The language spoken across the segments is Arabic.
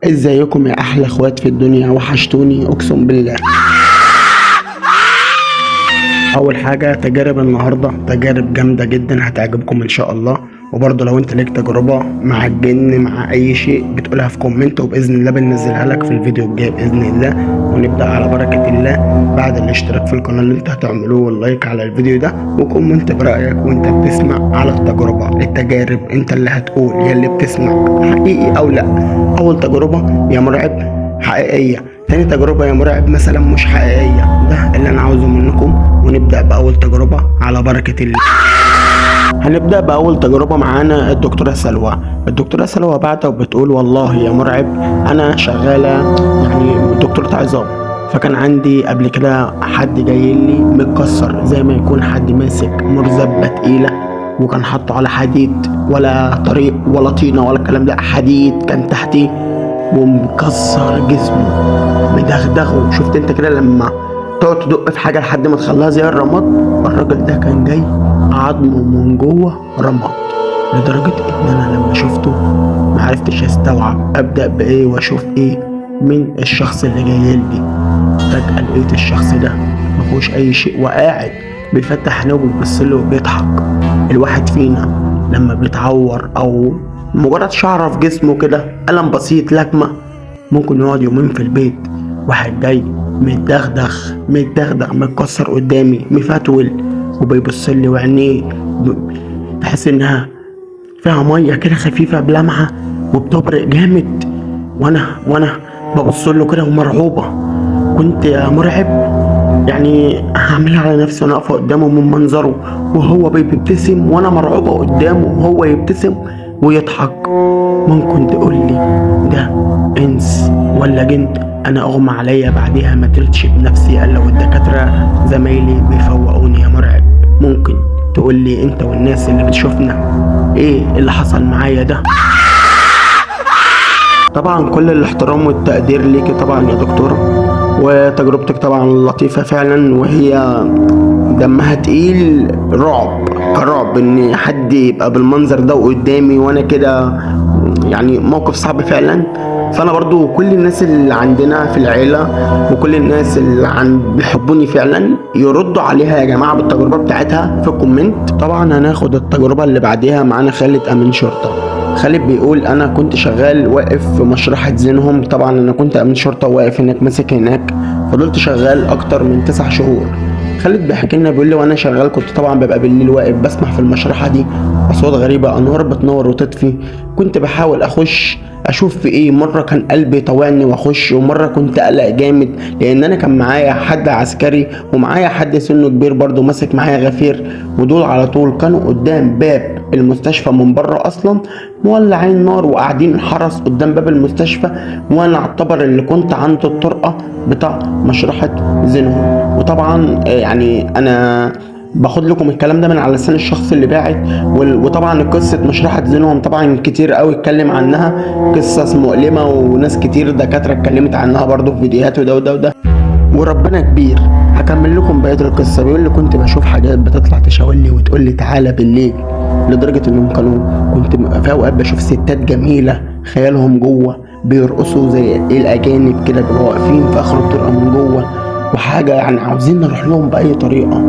ازيكم يا احلى اخوات في الدنيا؟ وحشتوني اقسم بالله. اول حاجه تجارب النهارده تجارب جامده جدا هتعجبكم ان شاء الله. وبرضه لو انت ليك تجربه مع الجن مع اي شيء بتقولها في كومنت، وباذن الله بننزلها لك في الفيديو الجاي باذن الله. ونبدا على بركه الله بعد الاشتراك في القناه اللي انت هتعملوه واللايك على الفيديو ده وكومنت برايك وانت بتسمع على التجارب انت اللي هتقول يا اللي بتسمع حقيقي او لا. اول تجربه يا مرعب حقيقيه، تاني تجربه يا مرعب مثلا مش حقيقيه. ده اللي انا عاوزه منكم. ونبدا باول تجربه على بركه الله. هنبدأ بأول تجربة معانا الدكتورة سلوى. الدكتورة سلوى بعتها وبتقول والله يا مرعب أنا شغالة يعني دكتورة عظام، فكان عندي قبل كده حد جاي لي متكسر زي ما يكون حد ماسك مرزبة تقيلة وكان حاطه على حديد، ولا طريق ولا طينة ولا الكلام ده، حديد كان تحتيه ومكسر جسمه مدغدغه. شفت انت كده لما تقعد تدق في حاجة لحد ما تخليها زي الرماد؟ الراجل ده كان جاي عظمه من جوه رماد، لدرجة ان انا لما شفته معرفتش استوعب ابدأ بايه واشوف ايه من الشخص اللي جاي لي. فجأة لقيت الشخص ده مفيهوش اي شيء وقاعد بيفتح عينيه وبيبصله وبيضحك. الواحد فينا لما بيتعور او مجرد شعره في جسمه كده ألم بسيط لكمة ممكن يقعد يومين في البيت. واحد جاي متدغدغ متكسر قدامي مفتول وبيبصلي وعينيه تحس انها فيها ميه كده خفيفه بلمعه وبتبرق جامد، وانا ببصله كده ومرعوبه. كنت يا مرعب يعني هعملها على نفسي وانا واقفه قدامه من منظره وهو بيبتسم وانا مرعوبه قدامه وهو يبتسم ويضحك. ممكن تقول لي ده انس ولا جن؟ انا اغمى عليا بعديها ما تلتش بنفسي الا والدكاتره زمايلي بيفوقوني يا مرعب. ممكن تقول لي انت والناس اللي بتشوفنا ايه اللي حصل معايا ده؟ طبعا كل الاحترام والتقدير ليكي طبعا يا دكتوره، وتجربتك طبعا لطيفه فعلا، وهي دمها تقيل رعب كرعب ان حد يبقى بالمنظر ده قدامي وانا كده، يعني موقف صعب فعلا. فانا برضو كل الناس اللي عندنا في العيله وكل الناس اللي بيحبوني فعلا يردوا عليها يا جماعه بالتجربه بتاعتها في الكومنت. طبعا هناخد التجربه اللي بعديها معانا خالد امين شرطه. خالد بيقول انا كنت شغال واقف في مشرحة زينهم. طبعا انا كنت امين شرطه واقف هناك ماسك هناك، فضلت شغال اكتر من 9 شهور. خالد بيحكي لنا بيقول لي وانا شغال كنت طبعا ببقى بالليل واقف بسمع في المشرحه دي اصوات غريبه، انوار بتنور وتطفي. كنت بحاول اخش اشوف في ايه، مره كان قلبي طوعني واخش، ومره كنت قلق جامد لان انا كان معايا حد عسكري ومعايا حد سنه كبير برضه ماسك معايا غفير، ودول على طول كانوا قدام باب المستشفى من بره اصلا مولعين نار وقاعدين حرس قدام باب المستشفى، وانا اعتبر اللي كنت عند الطرقه بتاع مشرحه زينهم. وطبعا يعني انا باخد لكم الكلام ده من على لسان الشخص اللي باعت. وطبعا قصه مشرحه زينهم طبعا كتير قوي اتكلم عنها، قصص مؤلمه وناس كتير دكاتره اتكلمت عنها برضو في فيديوهات وده وربنا كبير. هكمل لكم بقيه القصه. بيقول لي كنت بشوف حاجات بتطلع تشاور لي وتقول لي تعالى بالليل، لدرجه انهم كنت في اوقات بشوف ستات جميله خيالهم جوه بيرقصوا زي الاجانب كده بيبقوا واقفين في اخر الطرقه من جوه وحاجه يعني عاوزين نروح لهم باي طريقه.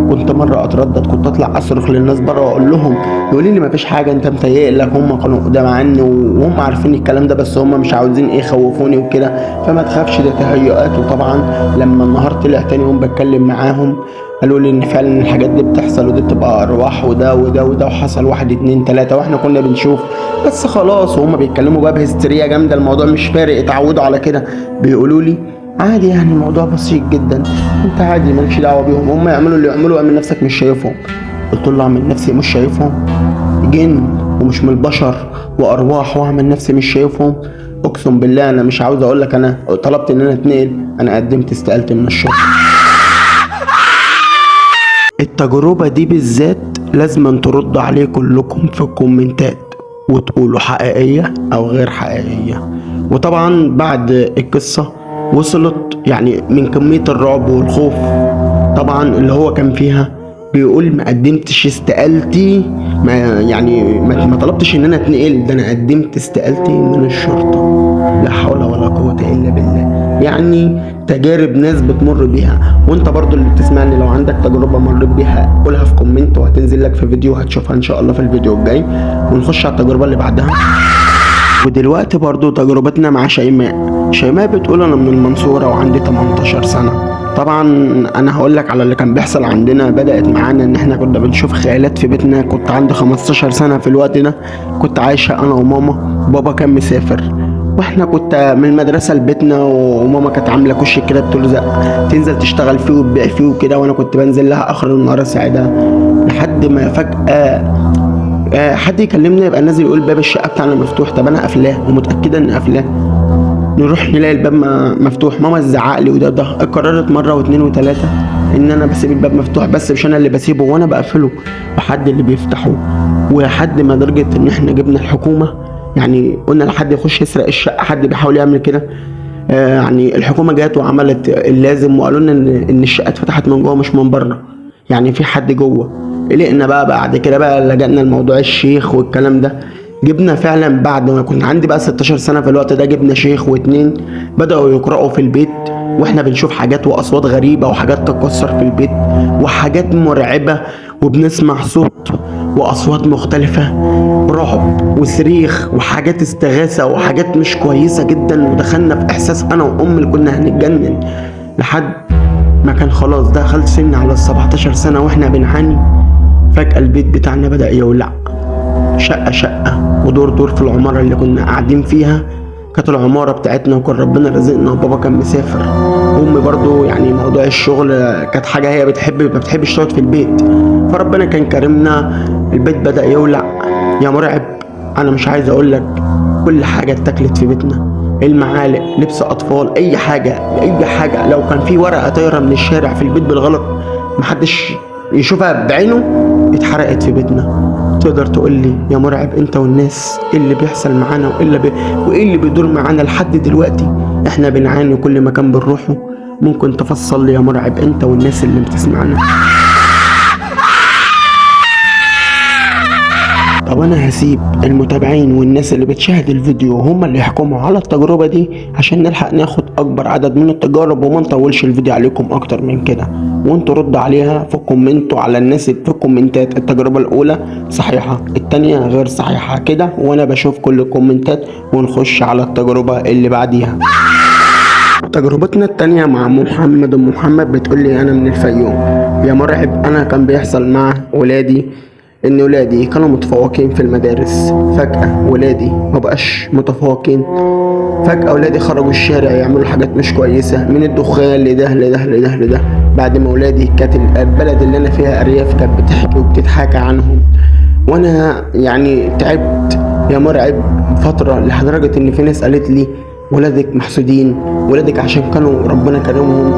كنت مره اتردد كنت اطلع اصرخ للناس بره واقول لهم، يقولوا لي مفيش حاجه انت متهيألك. هم كانوا قدام عني وهم عارفين الكلام ده بس هم مش عاوزين ايه يخوفوني وكده، فما تخافش ده تهيؤات. وطبعا لما النهار طلع تاني يوم بتكلم معاهم قالوا لي ان فعلا الحاجات دي بتحصل ودي بتبقى ارواح وده وحصل 1 2 3 واحنا كنا بنشوف بس خلاص. وهم بيتكلموا بقى بهستيريا جامده، الموضوع مش فارق اتعودوا على كده. بيقولوا لي عادي يعني الموضوع بسيط جدا، انت عادي مالكش دعوه بيهم، هم يعملوا اللي يعملوا اعمل نفسك مش شايفهم. قلت له اعمل نفسي مش شايفهم؟ جن ومش من البشر وارواح واعمل نفسي مش شايفهم؟ اقسم بالله انا مش عاوز اقول لك، انا طلبت ان انا اتنقل، انا قدمت استقالت من الشغل. التجربه دي بالذات لازم تردوا عليه كلكم في الكومنتات وتقولوا حقيقيه او غير حقيقيه. وطبعا بعد القصه وصلت يعني من كمية الرعب والخوف طبعا اللي هو كان فيها، بيقول ما قدمتش استقالتي، ما طلبتش ان انا اتنقل، ده انا قدمت استقالتي من الشرطة. لا حول ولا قوة الا بالله. يعني تجارب ناس بتمر بيها، وانت برضو اللي بتسمعني لو عندك تجربة مريت بيها قولها في كومنت وهتنزل لك في فيديو هتشوفها ان شاء الله في الفيديو الجاي، ونخش على التجربة اللي بعدها. ودلوقتي برضو تجربتنا مع شيماء بتقول انا من المنصورة وعندي 18 سنة. طبعا انا هقول لك على اللي كان بيحصل عندنا. بدأت معانا ان احنا كنا بنشوف خيالات في بيتنا. كنت عندي 15 سنة في الوقت ده، كنت عايشة انا وماما، بابا كان مسافر، واحنا كنت من المدرسة لبيتنا، وماما كانت عاملة كش كده بتلزق تنزل تشتغل فيه وتبيع فيه وكده، وانا كنت بنزل لها اخر النهار اساعدها، لحد ما فجأة حد يكلمني يبقى نازل يقول باب الشقة بتاعنا مفتوح. طب انا قافلاه ومتأكدة ان قافلاه، نروح نلاقي الباب مفتوح. ماما تزعق لي، وده قررت مره واثنين وثلاثه ان انا بسيب الباب مفتوح، بس مش انا اللي بسيبه وانا بقفله، وحد اللي بيفتحه. وحد ما درجه ان احنا جبنا الحكومه، يعني قلنا لحد يخش يسرق الشقه حد بيحاول يعمل كده. يعني الحكومه جت وعملت اللازم وقالوا لنا ان الشقه اتفتحت من جوه مش من بره، يعني في حد جوه. قلقنا بقى بعد كده بقى لجأنا لموضوع الشيخ والكلام ده. جبنا فعلا بعد ما كنت عندي بقى 16 سنة في الوقت ده، جبنا شيخ واتنين بدأوا يقرأوا في البيت، واحنا بنشوف حاجات واصوات غريبة وحاجات تكسر في البيت وحاجات مرعبة، وبنسمع صوت واصوات مختلفة، رعب وصريخ وحاجات استغاثة وحاجات مش كويسة جدا. ودخلنا في احساس انا وامي اللي كنا هنتجنن، لحد ما كان خلاص دخلت سن على 17 سنة واحنا بنعاني. فجأة البيت بتاعنا بدأ يولع، شقة ودور في العمارة اللي كنا قاعدين فيها. كانت العمارة بتاعتنا وكان ربنا رزقنا، وبابا كان مسافر، أمي برضو يعني موضوع الشغل كانت حاجة هي ما بتحبش تقعد في البيت، فربنا كان كرمنا. البيت بدأ يولع يا مرعب. أنا مش عايز أقول لك كل حاجة اتاكلت في بيتنا، المعالق، لبس أطفال، أي حاجة لو كان في ورقة طايرة من الشارع في البيت بالغلط محدش يشوفها بعينه اتحرقت في بيتنا. تقدر تقول لي يا مرعب انت والناس ايه اللي بيحصل معانا وايه اللي بيدور معانا لحد دلوقتي؟ احنا بنعاني كل مكان بنروحه. ممكن تفصل لي يا مرعب انت والناس اللي بتسمعنا؟ طب انا هسيب المتابعين والناس اللي بتشاهد الفيديو هم اللي يحكموا على التجربة دي، عشان نلحق ناخد اكبر عدد من التجارب وما نطولش الفيديو عليكم اكتر من كده. وانتوا ردوا عليها في الكومنت وعلى الناس في الكومنتات، التجربة الاولى صحيحة التانية غير صحيحة كده، وانا بشوف كل الكومنتات ونخش على التجربة اللي بعديها. تجربتنا التانية مع محمد بتقول لي انا من الفيوم. يا مرعب انا كان بيحصل مع ولادي ان ولادي كانوا متفوقين في المدارس، فجأة ولادي مبقاش متفوقين. فجأة ولادي خرجوا الشارع يعملوا حاجات مش كويسة، من الدخان لده. بعد ما ولادي كانت البلد اللي انا فيها ارياف كانت بتحكي وبتتحكى عنهم، وانا يعني تعبت يا مرعب فترة، لدرجة ان في ناس قالت لي ولادك محسودين، ولادك عشان كانوا ربنا كرمهم.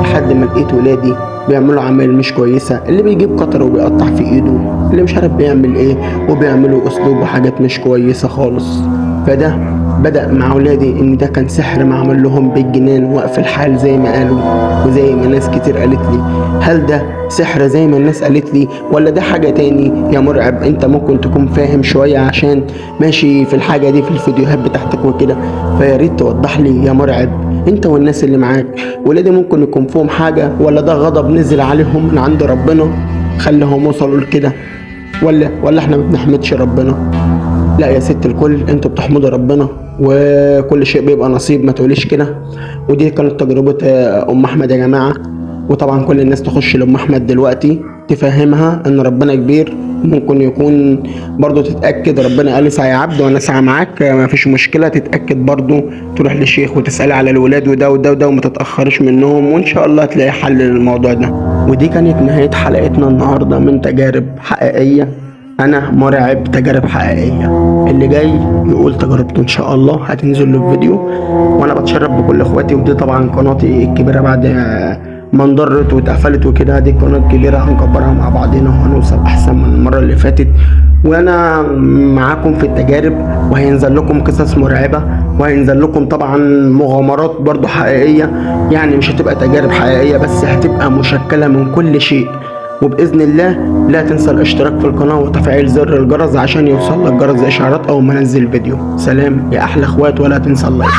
لحد ما لقيت ولادي بيعملوا عمل مش كويسة، اللي بيجيب قطر وبيقطع في ايده، اللي مش عارف بيعمل ايه، وبيعملوا اسلوب وحاجات مش كويسة خالص. فده بدأ مع ولادي ان ده كان سحر معمول لهم بالجنان وقف الحال زي ما قالوا، وزي ما ناس كتير قالت لي. هل ده سحر زي ما الناس قالت لي ولا ده حاجة تاني؟ يا مرعب انت ممكن تكون فاهم شوية عشان ماشي في الحاجة دي في الفيديوهات بتاعتك وكده، فياريت توضح لي يا مرعب انت والناس اللي معاك ولادي ممكن يكون فيهم حاجة، ولا ده غضب نزل عليهم من عند ربنا خليهم وصلوا لكده، ولا احنا ما بنحمدش ربنا؟ لا يا ست الكل، انتوا بتحمدوا ربنا وكل شيء بيبقى نصيب، ما تقوليش كده. ودي كانت تجربة ام احمد يا جماعة. وطبعا كل الناس تخش لام احمد دلوقتي تفهمها ان ربنا كبير. ممكن يكون برضو تتأكد، ربنا قال اسعى يا عبد وانا اسعى معاك، ما فيش مشكلة. تتأكد برضو تروح للشيخ وتسأل على الولاد وده وما تتأخرش منهم، وان شاء الله تلاقي حل للموضوع ده. ودي كانت نهاية حلقتنا النهاردة من تجارب حقيقية. انا مرعب تجارب حقيقية، اللي جاي يقول تجربته ان شاء الله هتنزل له الفيديو. وانا بتشرف بكل اخواتي، ودي طبعا قناتي الكبيرة بعد ما انضرت واتقفلت وكده. دي قناة كبيرة هنكبرها مع بعضنا وهنوصل احسن من المرة اللي فاتت. وانا معاكم في التجارب، وهينزل لكم قصص مرعبة، وهينزل لكم طبعا مغامرات برضو حقيقية. يعني مش هتبقى تجارب حقيقية بس، هتبقى مشكلة من كل شيء. وبإذن الله لا تنسى الاشتراك في القناة وتفعيل زر الجرس عشان يوصل لك جرس الإشعارات أول ما أنزل فيديو. سلام يا أحلى إخوات، ولا تنسى اللايك.